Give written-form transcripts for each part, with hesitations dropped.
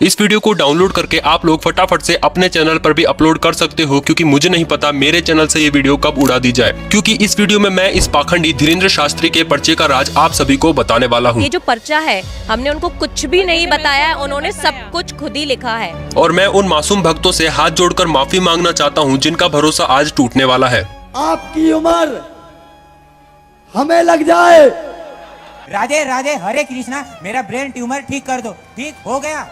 इस वीडियो को डाउनलोड करके आप लोग फटाफट से अपने चैनल पर भी अपलोड कर सकते हो, क्योंकि मुझे नहीं पता मेरे चैनल से ये वीडियो कब उड़ा दी जाए, क्योंकि इस वीडियो में मैं इस पाखंडी धीरेन्द्र शास्त्री के पर्चे का राज आप सभी को बताने वाला हूँ। ये जो पर्चा है हमने उनको कुछ भी नहीं बताया, उन्होंने सब कुछ खुद ही लिखा है। और मैं उन मासूम भक्तों से हाथ जोड़कर माफी मांगना चाहता हूँ जिनका भरोसा आज टूटने वाला है। आपकी उम्र हमें लग जाए। राधे राधे हरे कृष्णा, मेरा ब्रेन ट्यूमर ठीक कर दो। ठीक हो गया।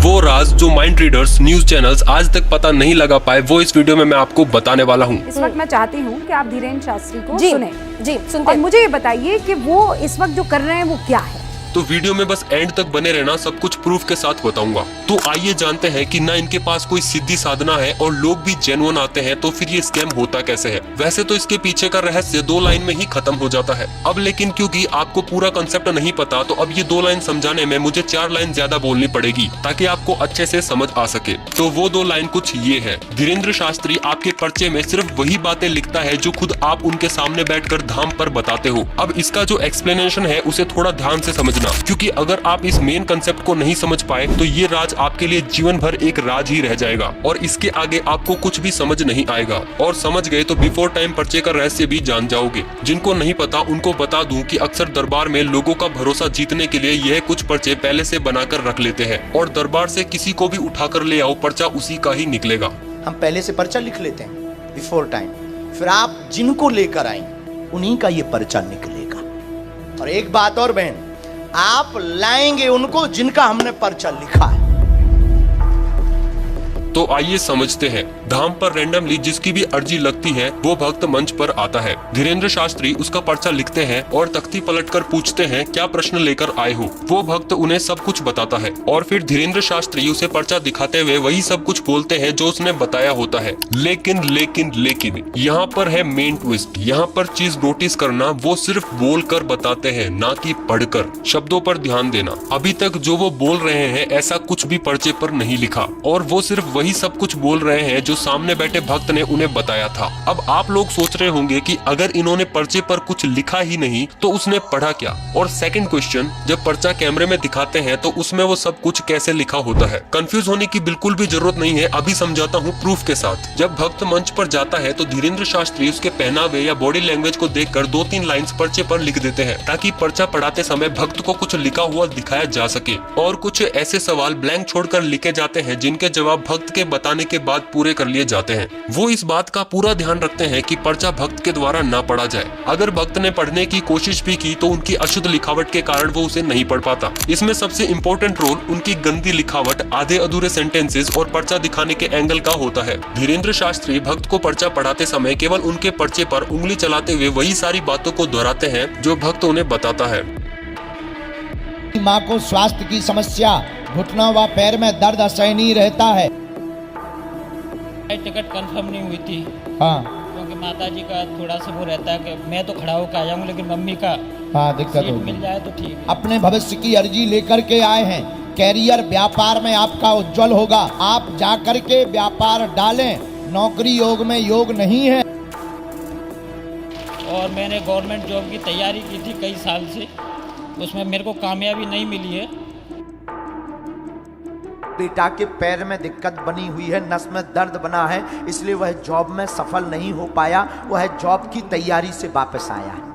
वो राज जो माइंड रीडर्स न्यूज चैनल्स आज तक पता नहीं लगा पाए, वो इस वीडियो में मैं आपको बताने वाला हूँ। इस वक्त मैं चाहती हूँ कि आप धीरेन्द्र शास्त्री को जी, सुने। जी सुनते और मुझे ये बताइए कि वो इस वक्त जो कर रहे हैं वो क्या है। तो वीडियो में बस एंड तक बने रहना, सब कुछ प्रूफ के साथ बताऊंगा। तो आइए जानते हैं कि ना इनके पास कोई सिद्धि साधना है और लोग भी जेन्युइन आते हैं, तो फिर ये स्कैम होता कैसे है। वैसे तो इसके पीछे का रहस्य 2 लाइन में ही खत्म हो जाता है। अब लेकिन क्योंकि आपको पूरा कंसेप्ट नहीं पता, तो अब ये 2 लाइन समझाने में मुझे 4 लाइन ज्यादा बोलनी पड़ेगी, ताकि आपको अच्छे से समझ आ सके। तो वो 2 लाइन कुछ ये है। धीरेन्द्र शास्त्री आपके पर्चे में सिर्फ वही बातें लिखता है जो खुद आप उनके सामने बैठकर धाम पर बताते हो। अब इसका जो एक्सप्लेनेशन है उसे थोड़ा ध्यान से समझना, क्योंकि अगर आप इस मेन कंसेप्ट को नहीं समझ पाए तो ये राज आपके लिए जीवन भर एक राज ही रह जाएगा और इसके आगे आपको कुछ भी समझ नहीं आएगा। और समझ गए तो बिफोर टाइम पर्चे का रहस्य भी जान जाओगे। जिनको नहीं पता उनको बता दूं कि अक्सर दरबार में लोगों का भरोसा जीतने के लिए यह कुछ पर्चे पहले से बनाकर रख लेते हैं, और दरबार से किसी को भी उठाकर ले आओ, पर्चा उसी का ही निकलेगा। हम पहले से पर्चा लिख लेते हैं बिफोर टाइम, फिर आप जिनको लेकर आएंगे उन्हीं का ये पर्चा निकलेगा। और एक बात और बहन, आप लाएंगे उनको जिनका हमने पर्चा लिखा है। तो आइए समझते हैं। धाम पर रैंडमली जिसकी भी अर्जी लगती है वो भक्त मंच पर आता है। धीरेन्द्र शास्त्री उसका पर्चा लिखते हैं और तख्ती पलटकर पूछते हैं क्या प्रश्न लेकर आए हो। वो भक्त उन्हें सब कुछ बताता है और फिर धीरेन्द्र शास्त्री उसे पर्चा दिखाते हुए वही सब कुछ बोलते हैं जो उसने बताया होता है। लेकिन लेकिन लेकिन यहाँ पर है मेन ट्विस्ट। यहाँ पर चीज नोटिस करना, वो सिर्फ बोल कर बताते हैं, ना कि पढ़कर। शब्दों पर ध्यान देना। अभी तक जो वो बोल रहे हैं ऐसा कुछ भी पर्चे पर नहीं लिखा, और वो सिर्फ वही सब कुछ बोल रहे हैं जो सामने बैठे भक्त ने उन्हें बताया था। अब आप लोग सोच रहे होंगे कि अगर इन्होंने पर्चे पर कुछ लिखा ही नहीं तो उसने पढ़ा क्या। और सेकंड क्वेश्चन, जब पर्चा कैमरे में दिखाते हैं तो उसमें वो सब कुछ कैसे लिखा होता है। कंफ्यूज होने की बिल्कुल भी जरूरत नहीं है, अभी समझाता हूँ प्रूफ के साथ। जब भक्त मंच पर जाता है तो धीरेन्द्र शास्त्री उसके पहनावे या बॉडी लैंग्वेज को देखकर 2-3 लाइंस पर्चे पर लिख देते हैं, ताकि पर्चा पढ़ाते समय भक्त को कुछ लिखा हुआ दिखाया जा सके। और कुछ ऐसे सवाल ब्लैंक छोड़कर लिखे जाते हैं जिनके जवाब भक्त के बताने के बाद पूरे कर लिए जाते हैं। वो इस बात का पूरा ध्यान रखते हैं कि पर्चा भक्त के द्वारा ना पढ़ा जाए। अगर भक्त ने पढ़ने की कोशिश भी की तो उनकी अशुद्ध लिखावट के कारण वो उसे नहीं पढ़ पाता। इसमें सबसे इम्पोर्टेंट रोल उनकी गंदी लिखावट, आधे अधूरे सेंटेंसेस और पर्चा दिखाने के एंगल का होता है। धीरेन्द्र शास्त्री भक्त को पर्चा पढ़ाते समय केवल उनके पर्चे पर उंगली चलाते हुए वही सारी बातों को दोहराते हैं जो भक्त उन्हें बताता है। माँ को स्वास्थ्य की समस्या, घुटना व पैर में दर्द असहनीय रहता है। टिकट कंफर्म नहीं हुई थी। हाँ, क्योंकि माता जी का थोड़ा सा वो रहता है कि मैं तो खड़ा होकर आ जाऊंगा, लेकिन मम्मी का हाँ दिक्कत सीट होगी। मिल जाए तो ठीक है। अपने भविष्य की अर्जी लेकर के आए हैं। कैरियर व्यापार में आपका उज्जवल होगा। आप जाकर के व्यापार डालें। नौकरी योग में योग नहीं है। और मैंने गवर्नमेंट जॉब की तैयारी की थी कई साल से, उसमें मेरे को कामयाबी नहीं मिली है। बेटा के पैर में दिक्कत बनी हुई है, नस में दर्द बना है, इसलिए वह जॉब में सफल नहीं हो पाया। वह जॉब की तैयारी से वापस आया है।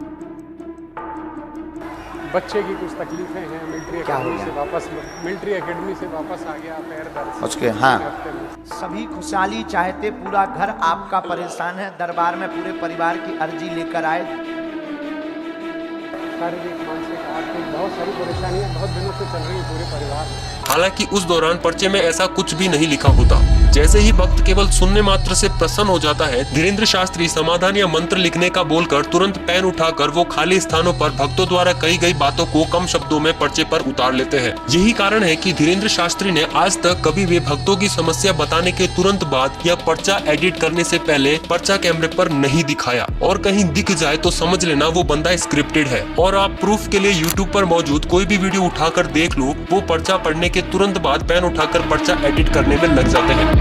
बच्चे की कुछ तकलीफें हैं, मिलिट्री एकेडमी से वापस आ गया, पैर दर्द उसके हाँ सभी खुशहाली चाहते, पूरा घर आपका परेशान है। दरबार में पूरे परिवार की अर्जी लेकर आए। शारीरिक, मानसिक, आर्थिक बहुत सारी परेशानियां बहुत दिनों से चल रही है पूरे परिवार में। हालांकि उस दौरान पर्चे में ऐसा कुछ भी नहीं लिखा होता। जैसे ही भक्त केवल सुनने मात्र से प्रसन्न हो जाता है, धीरेन्द्र शास्त्री समाधान या मंत्र लिखने का बोलकर तुरंत पेन उठाकर वो खाली स्थानों पर भक्तों द्वारा कही गई बातों को कम शब्दों में पर्चे पर उतार लेते हैं। यही कारण है कि धीरेन्द्र शास्त्री ने आज तक कभी भी भक्तों की समस्या बताने के तुरंत बाद या पर्चा एडिट करने से पहले पर्चा कैमरे पर नहीं दिखाया, और कहीं दिख जाए तो समझ लेना वो बंदा स्क्रिप्टेड है। और आप प्रूफ के लिए यूट्यूब पर मौजूद कोई भी वीडियो उठाकर देख लो, वो पर्चा पढ़ने के तुरंत बाद पेन उठाकर पर्चा एडिट करने में लग जाते हैं।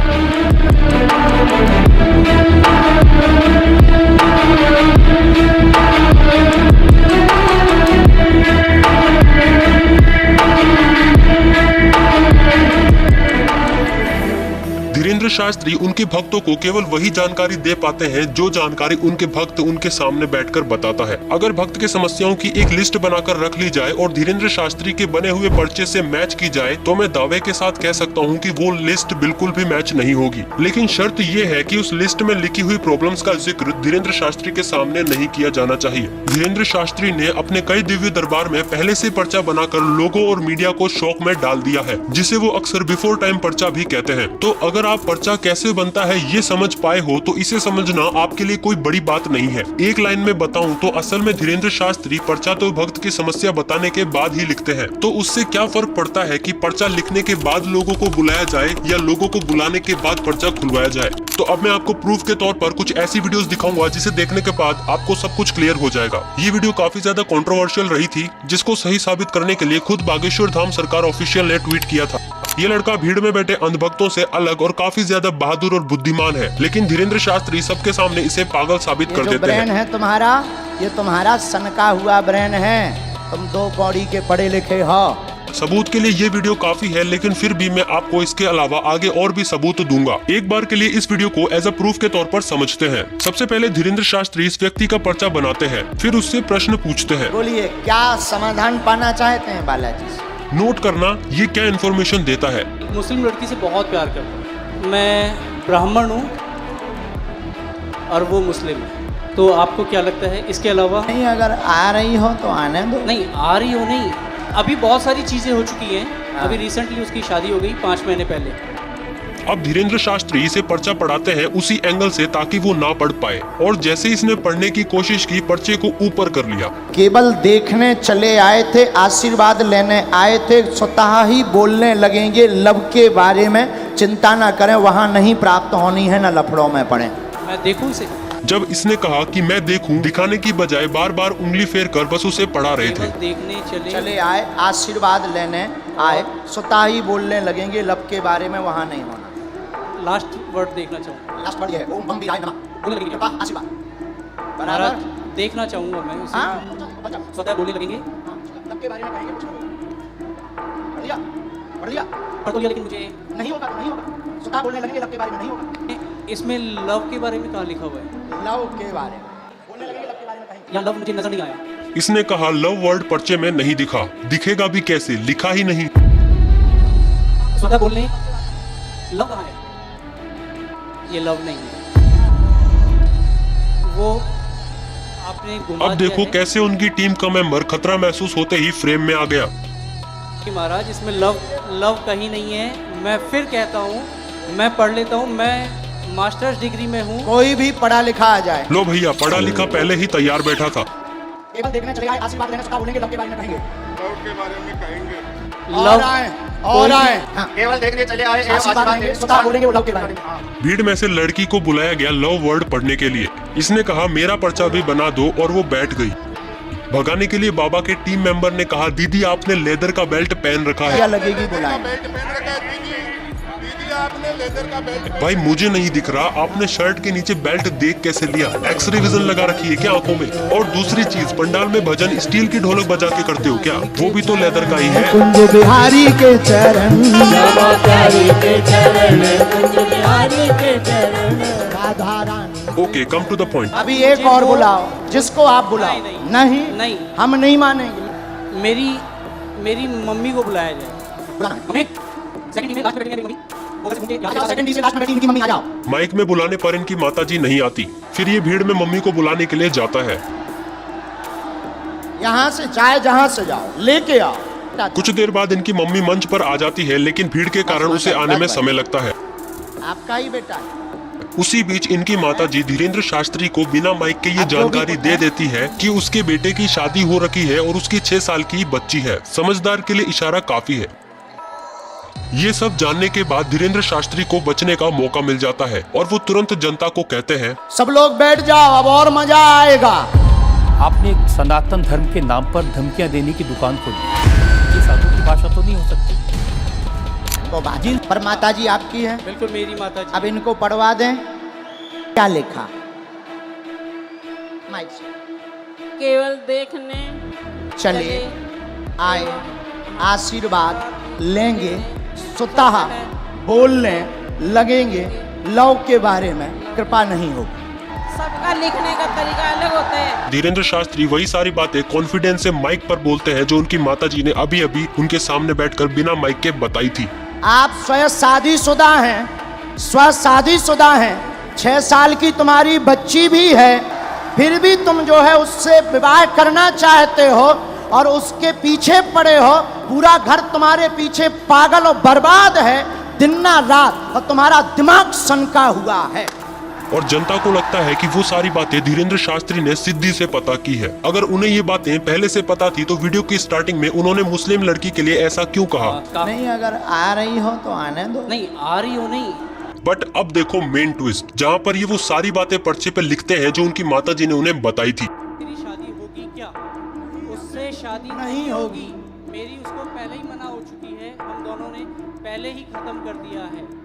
धीरेन्द्र शास्त्री उनके भक्तों को केवल वही जानकारी दे पाते हैं जो जानकारी उनके भक्त उनके सामने बैठकर बताता है। अगर भक्त के समस्याओं की एक लिस्ट बनाकर रख ली जाए और धीरेन्द्र शास्त्री के बने हुए पर्चे से मैच की जाए तो मैं दावे के साथ कह सकता हूं कि वो लिस्ट बिल्कुल भी मैच नहीं होगी। लेकिन शर्त ये है कि उस लिस्ट में लिखी हुई प्रॉब्लम्स का जिक्र धीरेन्द्र शास्त्री के सामने नहीं किया जाना चाहिए। धीरेन्द्र शास्त्री ने अपने कई दिव्य दरबार में पहले से पर्चा बनाकर लोगों और मीडिया को शौक में डाल दिया है, जिसे वो अक्सर बिफोर टाइम पर्चा भी कहते हैं। तो अगर आप पर्चा कैसे बनता है ये समझ पाए हो तो इसे समझना आपके लिए कोई बड़ी बात नहीं है। एक लाइन में बताऊं तो असल में धीरेन्द्र शास्त्री पर्चा तो भक्त की समस्या बताने के बाद ही लिखते हैं। तो उससे क्या फर्क पड़ता है कि पर्चा लिखने के बाद लोगों को बुलाया जाए या लोगों को बुलाने के बाद पर्चा खुलवाया जाए। तो अब मैं आपको प्रूफ के तौर पर कुछ ऐसी वीडियोस दिखाऊंगा जिसे देखने के बाद आपको सब कुछ क्लियर हो जाएगा। ये वीडियो काफी ज्यादा कंट्रोवर्शियल रही थी, जिसको सही साबित करने के लिए खुद बागेश्वर धाम सरकार ऑफिशियल ने ट्वीट किया था। ये लड़का भीड़ में बैठे अंधभक्तों से अलग और काफी ज्यादा बहादुर और बुद्धिमान है, लेकिन धीरेन्द्र शास्त्री सबके सामने इसे पागल साबित कर देते ब्रेन हैं। है तुम्हारा, ये तुम्हारा सनका हुआ ब्रेन है, तुम 2 कौड़ी के पढ़े लिखे हो। सबूत के लिए ये वीडियो काफी है, लेकिन फिर भी मैं आपको इसके अलावा आगे और भी सबूत दूंगा। एक बार के लिए इस वीडियो को एज अ प्रूफ के तौर पर समझते हैं। सबसे पहले धीरेन्द्र शास्त्री इस व्यक्ति का पर्चा बनाते हैं, फिर उससे प्रश्न पूछते हैं। बोलिए क्या समाधान पाना चाहते हैं बालाजी से? नोट करना ये क्या इन्फॉर्मेशन देता है। मुस्लिम लड़की से बहुत प्यार करता हूँ, मैं ब्राह्मण हूँ और वो मुस्लिम है, तो आपको क्या लगता है? इसके अलावा नहीं, अगर आ रही हो तो आने दो। नहीं आ रही हो, नहीं, अभी बहुत सारी चीज़ें हो चुकी हैं। अभी रिसेंटली उसकी शादी हो गई 5 महीने पहले। अब धीरेन्द्र शास्त्री इसे पर्चा पढ़ाते हैं उसी एंगल से ताकि वो ना पढ़ पाए, और जैसे इसने पढ़ने की कोशिश की पर्चे को ऊपर कर लिया। केवल देखने चले आए थे, आशीर्वाद लेने आए थे, स्वतः ही बोलने लगेंगे लव के बारे में। चिंता ना करें, वहाँ नहीं प्राप्त होनी है, न लफड़ों में पड़े। मैं देखूं इसे? जब इसने कहा कि मैं देखूं, दिखाने की बजाय बार बार उंगली फेर कर बस उसे पढ़ा रहे थे। देखने चले आए, आशीर्वाद लेने आए, स्वतः ही बोलने लगेंगे लव के बारे में, वहाँ नहीं होना। लास्ट वर्ड देखना चाहूँगा। लास्ट वर्ड ये है, ओम बम बिराय नमः, बोलने लगेंगे कृपा आशीर्वाद। बराबर देखना चाहूँगा मैं उसे। हाँ, स्वतः बोलने लगेंगे लव के बारे में कहेंगे कुछ। पढ़ लिया, पढ़ लिया, पढ़ तो लिया, लेकिन मुझे नहीं होगा तो नहीं होगा। स्वतः बोलने लगेंगे लव के बारे में, नहीं होगा। इसमें लव के बारे में कहाँ लिखा हुआ है? लव के बारे में बोलने लगेंगे, लव के बारे में कहेंगे। यहाँ लव मुझे नजर नहीं आया। इसने कहा लव वर्ड पर्चे में नहीं दिखा, दिखेगा भी कैसे, लिखा ही नहीं। स्वतः बोलने लव कहाँ है? ये लव नहीं है, वो आपने घुमा अब देखो कैसे उनकी टीम का मेंबर खतरा महसूस होते ही फ्रेम में आ गया। महाराज इसमें लव कहीं नहीं है। मैं फिर कहता हूँ, मैं पढ़ लेता हूँ, मैं मास्टर्स डिग्री में हूँ। कोई भी पढ़ा लिखा आ जाए। लो भैया, पढ़ा लिखा पहले ही तैयार बैठा था। केवल देखने चले आए, आशीर्वाद लेने स्वतः बोलेंगे लव के बारे में कहेंगे। लव के बारे में कहेंगे। और आए, और आए, केवल देखने चले आए, आशीर्वाद लेंगे स्वतः बोलेंगे लव के बारे में। भीड़ में से लड़की को बुलाया गया लव वर्ड पढ़ने के लिए। इसने कहा मेरा पर्चा भी बना दो, और वो बैठ गई। भगाने के लिए बाबा के टीम मेंबर ने कहा दीदी आपने लेदर का बेल्ट पहन रखा है। क्या लगेगी बुलाए? भाई मुझे नहीं दिख रहा, आपने शर्ट के नीचे बेल्ट देख कैसे लिया? एक्सरे विजन लगा रखी है क्या आंखों में? और दूसरी चीज, पंडाल में भजन स्टील की ढोलक बजा के करते हो क्या? वो भी तो लेदर का ही है। कुंज बिहारी के चरण, Radha Rani. Okay, come to the point. अभी एक और बुलाओ, जिसको आप बुलाओ। नहीं, नहीं, हम नहीं मानेंगे। मेरी मम्मी को बुलाया जाए। माइक में बुलाने पर इनकी माताजी नहीं आती, फिर ये भीड़ में मम्मी को बुलाने के लिए जाता है। यहाँ से चाहे जहाँ से जाओ, लेके आओ। कुछ देर बाद इनकी मम्मी मंच पर आ जाती है, लेकिन भीड़ के कारण उसे आने में समय लगता है। आपका ही बेटा है। उसी बीच इनकी माताजी धीरेन्द्र शास्त्री को बिना माइक के ये जानकारी दे देती है कि उसके बेटे की शादी हो रखी है और उसकी 6 साल की बच्ची है। समझदार के लिए इशारा काफी है। ये सब जानने के बाद धीरेन्द्र शास्त्री को बचने का मौका मिल जाता है और वो तुरंत जनता को कहते हैं, सब लोग बैठ जाओ, अब और मजा आएगा। आपने एक सनातन धर्म के नाम पर धमकियां देने की दुकान खोली। ये साधु की भाषा तो नहीं हो सकती। तो बाजी पर माताजी आपकी है। बिल्कुल मेरी माता जी। अब इनको पढ़वा दें। क्या लिखा? माइक से। केवल देखने चले आए, आशीर्वाद लेंगे, स्वतः बोलने लगेंगे, लव के बारे में कृपा नहीं होगी। सबका लिखने का तरीका अलग होता है। धीरेन्द्र शास्त्री वही सारी बातें कॉन्फिडेंस से माइक पर बोलते हैं जो उनकी माताजी ने अभी अभी उनके सामने बैठकर बिना माइक के बताई थी। आप स्वयं शादीशुदा हैं, 6 साल की तुम्हारी बच्ची भी है, फिर भी तुम जो है उससे विवाह करना चाहते हो और उसके पीछे पड़े हो। पूरा घर तुम्हारे पीछे पागल और बर्बाद है दिन ना रात, और तुम्हारा दिमाग सनका हुआ है। और जनता को लगता है कि वो सारी बातें धीरेन्द्र शास्त्री ने सिद्धि से पता की है। अगर उन्हें ये बातें पहले से पता थी तो वीडियो की स्टार्टिंग में उन्होंने मुस्लिम लड़की के लिए ऐसा क्यों कहा? नहीं, अगर आ रही हो तो आने दो। नहीं आ रही हो नहीं। बट अब देखो मेन ट्विस्ट, जहाँ पर ये वो सारी बातें पर्चे पे लिखते हैं जो उनकी माताजी ने उन्हें बताई थी। मेरी शादी होगी क्या? उससे शादी नहीं होगी। मेरी उसको पहले ही मना हो चुकी है। हम दोनों ने पहले ही खत्म कर दिया है।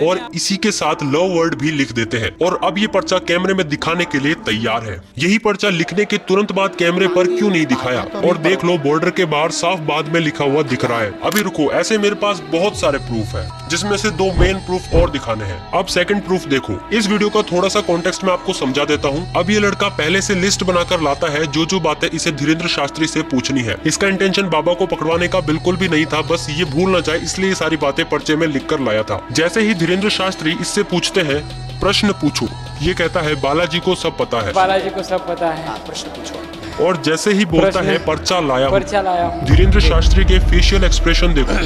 और इसी के साथ लव वर्ड भी लिख देते हैं। और अब ये पर्चा कैमरे में दिखाने के लिए तैयार है। यही पर्चा लिखने के तुरंत बाद कैमरे पर क्यों नहीं दिखाया? और देख लो बॉर्डर के बाहर साफ बाद में लिखा हुआ दिख रहा है। अभी रुको, ऐसे मेरे पास बहुत सारे प्रूफ है जिसमें से 2 मेन प्रूफ और दिखाने हैं। अब सेकंड प्रूफ देखो। इस वीडियो का थोड़ा सा कॉन्टेक्स्ट मैं आपको समझा देता हूँ। अब ये लड़का पहले से लिस्ट बनाकर लाता है जो बातें इसे धीरेन्द्र शास्त्री से पूछनी है। इसका इंटेंशन बाबा को पकड़वाने का बिल्कुल भी नहीं था, बस ये भूल न जाए इसलिए ये सारी बातें पर्चे में लिख कर लाया था। जैसे ही धीरेन्द्र शास्त्री इससे पूछते हैं प्रश्न पूछो, ये कहता है बालाजी को सब पता है। बालाजी को सब पता है। प्रश्न पूछो। और जैसे ही बोलता है पर्चा लाया हूं, पर्चा लाया हूं। धीरेन्द्र शास्त्री के फेशियल एक्सप्रेशन देखो।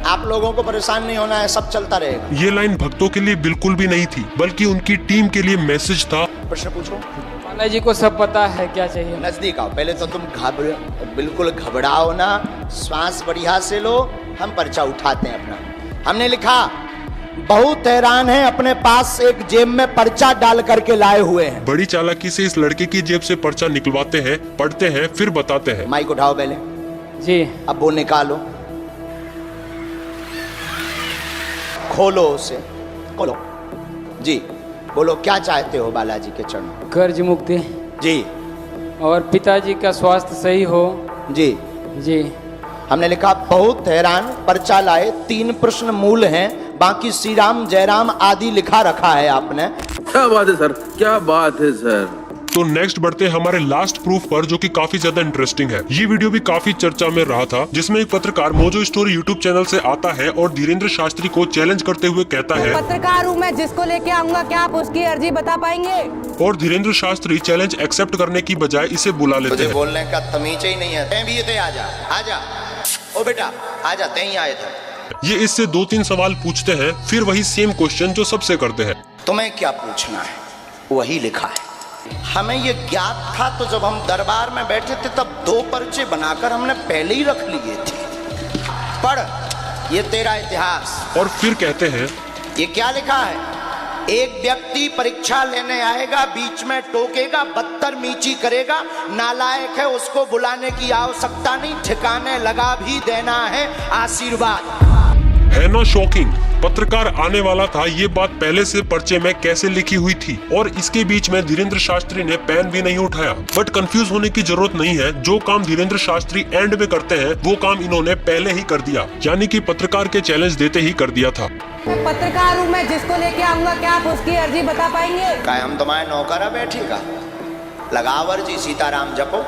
आप लोगों को परेशान नहीं होना है, सब चलता रहेगा। ये लाइन भक्तों के लिए बिल्कुल भी नहीं थी, बल्कि उनकी टीम के लिए मैसेज था। प्रश्न पूछो। बालाजी को सब पता है, क्या चाहिए? नजदीक आओ। पहले तो तुम बिल्कुल घबराओ ना, श्वास बढ़िया से लो। हम पर्चा उठाते हैं अपना। हमने लिखा, बहुत हैरान है, अपने पास एक जेब में पर्चा डाल करके लाए हुए हैं। बड़ी चालाकी से इस लड़के की जेब से पर्चा निकलवाते हैं, पढ़ते हैं, फिर बताते हैं। माइक उठाओ पहले जी। अब वो निकालो, खोलो उसे, खोलो जी। बोलो क्या चाहते हो बालाजी के चरणों? कर्ज मुक्ति जी। और पिताजी का स्वास्थ्य सही हो जी। जी। हमने लिखा बहुत हैरान, पर्चा लाए, 3 प्रश्न मूल हैं, बाकी श्री राम जयराम आदि लिखा रखा है आपने। क्या बात है सर, क्या बात है सर। तो नेक्स्ट बढ़ते हैं हमारे लास्ट प्रूफ पर, जो कि काफी ज्यादा इंटरेस्टिंग है। ये वीडियो भी काफी चर्चा में रहा था, जिसमें एक पत्रकार मोजो स्टोरी यूट्यूब चैनल से आता है और धीरेन्द्र शास्त्री को चैलेंज करते हुए कहता है, पत्रकार हूँ मैं, जिसको लेके आऊंगा क्या आप उसकी अर्जी बता पाएंगे? और धीरेन्द्र शास्त्री चैलेंज एक्सेप्ट करने की बजाय इसे बुला लेते तुझे हैं। बोलने का तमीज ही नहीं है। तैं भी ये थे, आजा आजा, ओ बेटा आजा, तैं ही आए थे। ये इससे 2-3 सवाल पूछते हैं, फिर वही सेम क्वेश्चन जो सबसे करते हैं। तुम्हें क्या पूछना है? वही लिखा है। हमें ये ज्ञात था तो जब हम दरबार में बैठे थे तब 2 पर्चे बनाकर हमने पहले ही रख लिए थे। पढ़, ये तेरा इतिहास। और फिर कहते हैं, ये क्या लिखा है? एक व्यक्ति परीक्षा लेने आएगा, बीच में टोकेगा, बदतमीजी करेगा, नालायक है, उसको बुलाने की आवश्यकता नहीं, ठिकाने लगा भी देना है आशीर्वाद। है ना शॉकिंग? पत्रकार आने वाला था, ये बात पहले से पर्चे में कैसे लिखी हुई थी, और इसके बीच में धीरेन्द्र शास्त्री ने पेन भी नहीं उठाया। बट कंफ्यूज होने की जरूरत नहीं है, जो काम धीरेन्द्र शास्त्री एंड में करते हैं वो काम इन्होंने पहले ही कर दिया, यानी कि पत्रकार के चैलेंज देते ही कर दिया था। मैं पत्रकार हूँ मैं, जिसको लेके आऊंगा क्या आप उसकी अर्जी बता पाएंगे? क्या हम तुम्हारे नौकरा बैठेगा? लगाओ अर्जी, सीताराम जपो।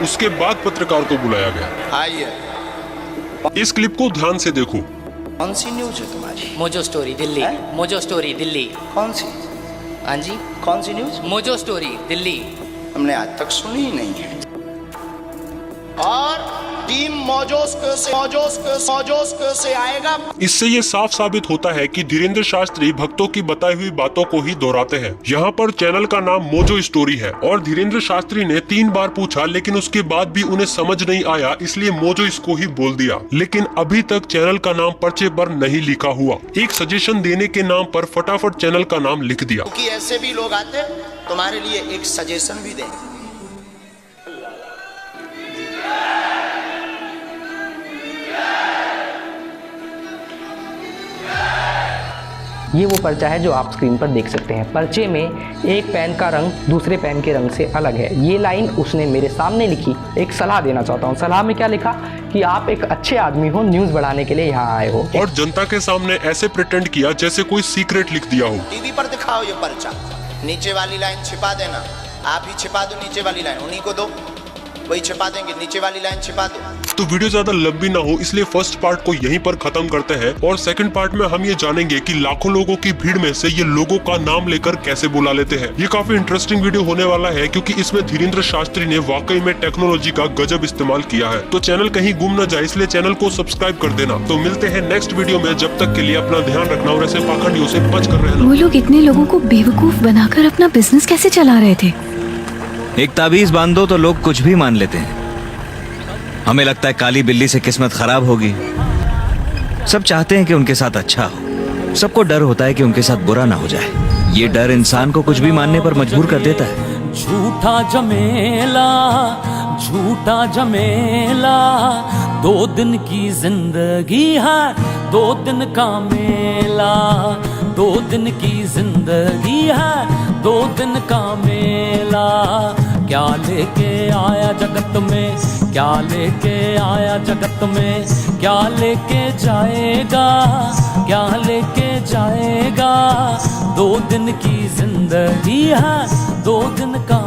उसके बाद पत्रकार को बुलाया गया। आइए, इस क्लिप को ध्यान से देखो। कौन सी न्यूज है तुम्हारी? Mojo story Delhi. Mojo story Delhi. कौन सी? हाँ जी, कौन सी न्यूज? Mojo story Delhi. हमने आज तक सुनी ही नहीं है। और टीम मौजोस्को से आएगा। इससे ये साफ साबित होता है कि धीरेन्द्र शास्त्री भक्तों की बताई हुई बातों को ही दोहराते हैं। यहाँ पर चैनल का नाम मोजो स्टोरी है और धीरेन्द्र शास्त्री ने 3 बार पूछा, लेकिन उसके बाद भी उन्हें समझ नहीं आया, इसलिए मोजो इसको ही बोल दिया। लेकिन अभी तक चैनल का नाम पर्चे पर नहीं लिखा हुआ। एक सजेशन देने के नाम पर फटाफट चैनल का नाम लिख दिया। क्योंकि ऐसे भी लोग आते तुम्हारे लिए एक सजेशन भी दें। ये वो पर्चा है जो आप स्क्रीन पर देख सकते हैं। पर्चे में एक पेन का रंग दूसरे पेन के रंग से अलग है। ये लाइन उसने मेरे सामने लिखी। एक सलाह देना चाहता हूँ। सलाह में क्या लिखा कि आप एक अच्छे आदमी हो, न्यूज़ बढ़ाने के लिए यहाँ आए हो, और जनता के सामने ऐसे प्रिटेंड किया जैसे कोई सीक्रेट लिख दिया हो। टीवी पर दिखाओ ये पर्चा, नीचे वाली लाइन छिपा देना। आप ही छिपा दो नीचे वाली लाइन, उन्हीं को दो, वही छिपा देंगे। नीचे वाली लाइन छिपा दो। तो वीडियो ज्यादा लंबी ना हो, इसलिए फर्स्ट पार्ट को यहीं पर खत्म करते हैं और सेकंड पार्ट में हम ये जानेंगे कि लाखों लोगों की भीड़ में से ये लोगों का नाम लेकर कैसे बुला लेते हैं। ये काफी इंटरेस्टिंग वीडियो होने वाला है, क्योंकि इसमें धीरेन्द्र शास्त्री ने वाकई में टेक्नोलॉजी का गजब इस्तेमाल किया है। तो चैनल कहीं गुम न जाए, इसलिए चैनल को सब्सक्राइब कर देना। तो मिलते हैं नेक्स्ट वीडियो में। जब तक के लिए अपना ध्यान रखना और ऐसे पाखंडियों से बच कर रहना। वो लोग इतने लोगों को बेवकूफ बनाकर अपना बिजनेस कैसे चला रहे थे? एक ताबीज बांध दो तो लोग कुछ भी मान लेते हैं। हमें लगता है काली बिल्ली से किस्मत खराब होगी। सब चाहते हैं कि उनके साथ अच्छा हो। सबको डर होता है कि उनके साथ बुरा ना हो जाए। ये डर इंसान को कुछ भी मानने पर मजबूर कर देता है। झूठा जमेला 2 दिन की जिंदगी है, 2 दिन का मेला। 2 दिन की जिंदगी है, 2 दिन का मेला। क्या लेके आया जगत में, क्या लेके आया जगत में, क्या लेके जाएगा, क्या लेके जाएगा। 2 दिन की जिंदगी है, 2 दिन का